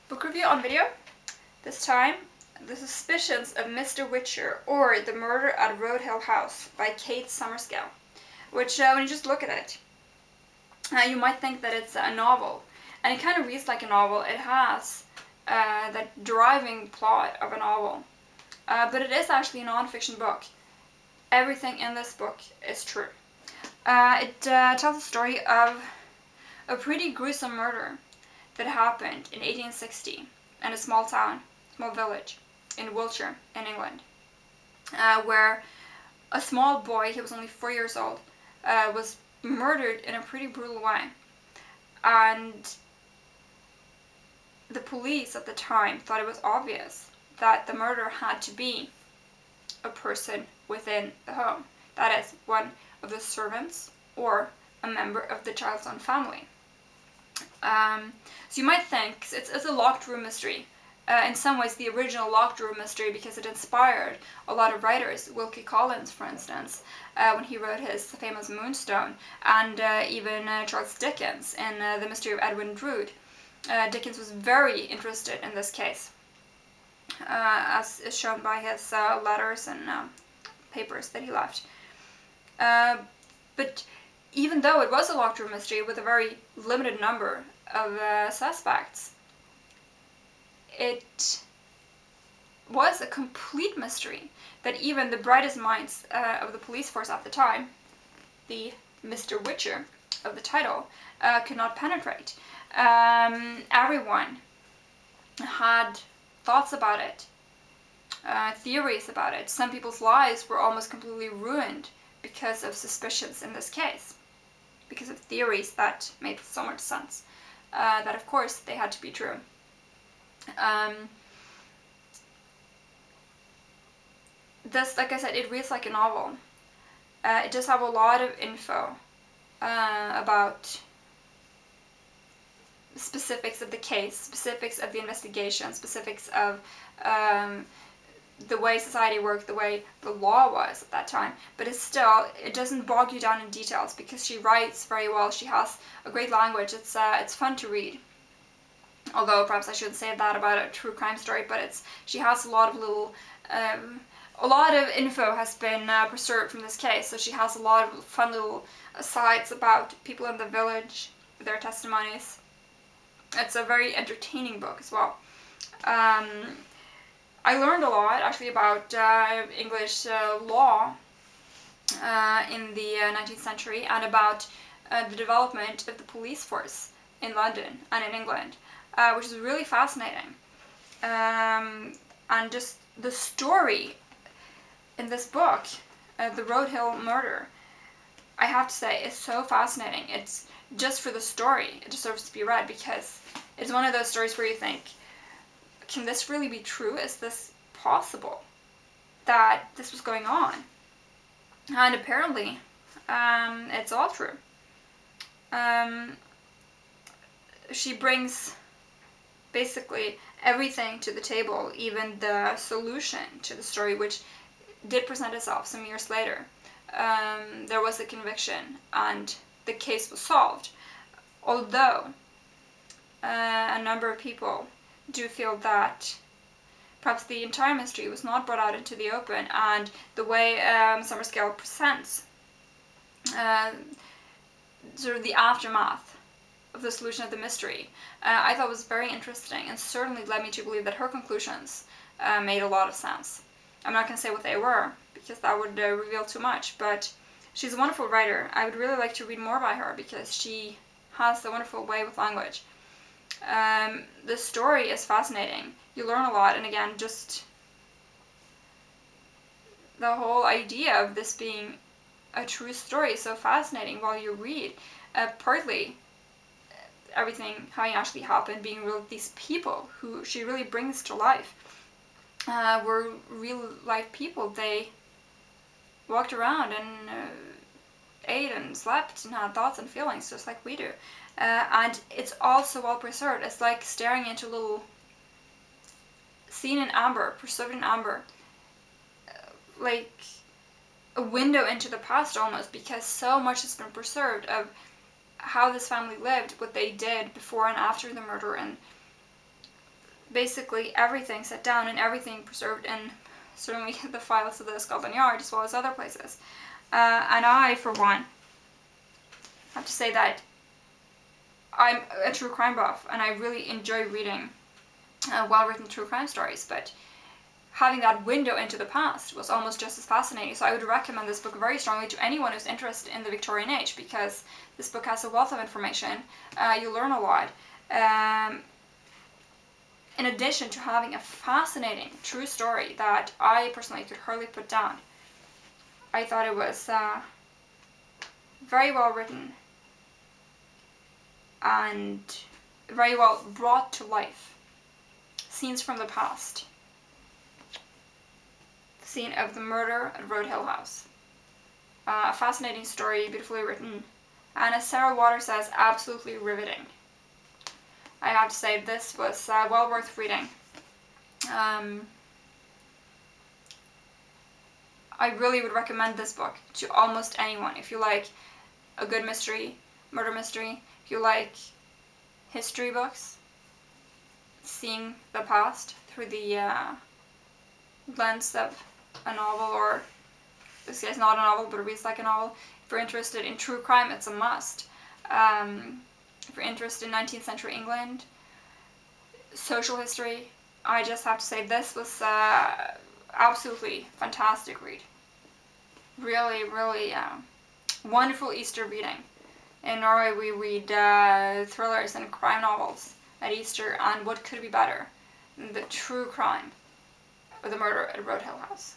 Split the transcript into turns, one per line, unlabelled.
Book review on video. This time, The Suspicions of Mr. Wiltshire, or The Murder at Road Hill House by Kate Summerscale. Which, when you just look at it, you might think that it's a novel. And it kind of reads like a novel. It has the driving plot of a novel. But it is actually a non-fiction book. Everything in this book is true. It tells the story of a pretty gruesome murder that happened in 1860 in a small village in Wiltshire in England, where a small boy, he was only 4 years old, was murdered in a pretty brutal way. And the police at the time thought it was obvious that the murderer had to be a person within the home. That is, one of the servants or a member of the child's own family. So you might think it's a locked room mystery. In some ways, the original locked room mystery, because it inspired a lot of writers. Wilkie Collins, for instance, when he wrote his famous Moonstone, and even Charles Dickens in The Mystery of Edwin Drood. Dickens was very interested in this case, as is shown by his letters and papers that he left. But even though it was a locked room mystery with a very limited number of suspects, it was a complete mystery that even the brightest minds of the police force at the time, the Mr. Wiltshire of the title, could not penetrate. Everyone had thoughts about it, theories about it. Some people's lives were almost completely ruined because of suspicions in this case, because of theories that made so much sense, that of course they had to be true. This, like I said, it reads like a novel. It does have a lot of info about specifics of the case, specifics of the investigation, specifics of the way society worked, the way the law was at that time. But it doesn't bog you down in details, because she writes very well. She has a great language. It's fun to read. Although perhaps I shouldn't say that about a true crime story, but she has a lot of little, a lot of info has been preserved from this case. So she has a lot of fun little asides about people in the village, their testimonies. It's a very entertaining book as well. I learned a lot actually about English law in the 19th century, and about the development of the police force in London and in England, which is really fascinating. And just the story in this book, The Road Hill Murder, I have to say, is so fascinating. It's just for the story, it deserves to be read, because it's one of those stories where you think, can this really be true? Is this possible that this was going on? And apparently, it's all true. She brings basically everything to the table, even the solution to the story, which did present itself some years later. There was a conviction and the case was solved, although a number of people do feel that perhaps the entire mystery was not brought out into the open, and the way Summerscale presents sort of the aftermath of the solution of the mystery, I thought was very interesting, and certainly led me to believe that her conclusions made a lot of sense. I'm not going to say what they were, because that would reveal too much, but she's a wonderful writer. I would really like to read more by her, because she has a wonderful way with language. The story is fascinating. You learn a lot, and again, just the whole idea of this being a true story is so fascinating while you read. Partly everything, how it actually happened, being real, these people who she really brings to life were real life people. They walked around and ate and slept and had thoughts and feelings just like we do. And it's all so well preserved. It's like staring into a little scene in amber, preserved in amber. Like a window into the past almost, because so much has been preserved of how this family lived, what they did before and after the murder, and basically everything set down and everything preserved in certainly the files of the Scotland Yard as well as other places. And I, for one, have to say that I'm a true crime buff and I really enjoy reading well-written true crime stories, but having that window into the past was almost just as fascinating. So I would recommend this book very strongly to anyone who's interested in the Victorian age, because this book has a wealth of information. You learn a lot. In addition to having a fascinating true story that I personally could hardly put down. I thought it was very well written and very well brought to life. Scenes from the past. The scene of the murder at Roadhill House. A fascinating story, beautifully written, and as Sarah Waters says, absolutely riveting. I have to say this was well worth reading. I really would recommend this book to almost anyone. If you like a good mystery, murder mystery, if you like history books, seeing the past through the lens of a novel, or this is not a novel but it reads like a novel. If you're interested in true crime, it's a must. If you're interested in 19th century England, social history, I just have to say this was absolutely fantastic read. Really, really wonderful Easter reading. In Norway we read thrillers and crime novels at Easter, and what could be better than the true crime of the murder at Roadhill House.